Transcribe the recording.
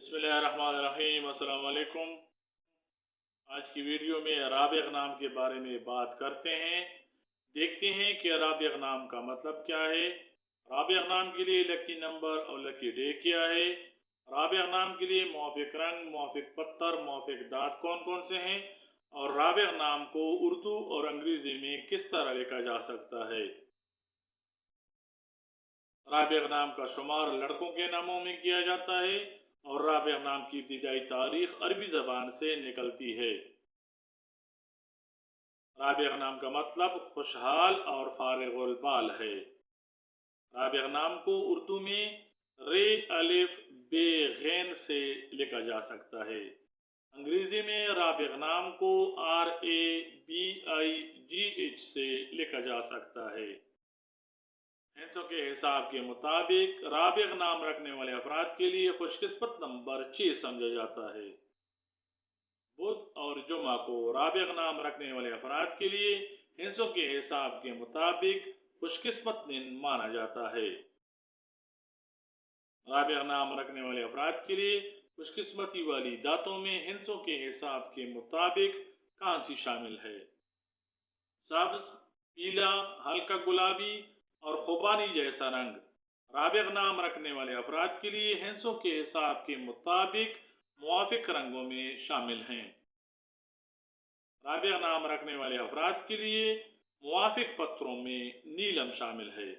बिस्मिल्लाहिर्रहमानिर्रहीम। अस्सलाम वालेकुम। आज की वीडियो में राबिग नाम के बारे में बात करते हैं। देखते हैं कि राबिग नाम का मतलब क्या है, राबिग नाम के लिए लकी नंबर और लकी डे क्या है, राबिग नाम के लिए मुआफिक रंग, मुआफिक पत्थर, मुआफिक दांत कौन कौन से हैं और राबिग नाम को उर्दू और अंग्रेजी में किस तरह लिखा जा सकता है। राबिग नाम का शुमार लड़कों के नामों में किया जाता है और राबिग नाम की इब्तिदाई तारीख अरबी ज़बान से निकलती है। राबिग नाम का मतलब खुशहाल और फारिगुल बाल है। राबिग नाम को उर्दू में रे अलिफ बे गैन से लिखा जा सकता है। अंग्रेजी में राबिग नाम को RABIGH से लिखा जा सकता है। हिंसों के हिसाब के मुताबिक राबिग नाम रखने वाले अफराद के लिए खुशकिस्मत नंबर 6 समझा जाता है। बुध और जुमा को राबिग नाम रखने वाले अफराद के लिए हिंसों के हिसाब के मुताबिक खुशकिस्मत दिन माना जाता है। राबिग नाम रखने वाले अफराद के लिए खुशकिस्मती वाली दातों में हिंसों के हिसाब के मुताबिक कांसी शामिल है। सब्ज, पीला, हल्का गुलाबी और खुबानी जैसा रंग राबिग नाम रखने वाले अफराद के लिए हिंसों के हिसाब के मुताबिक मुआफिक रंगों में शामिल हैं। राबिग नाम रखने वाले अफराद के लिए मुआफिक पत्थरों में नीलम शामिल है।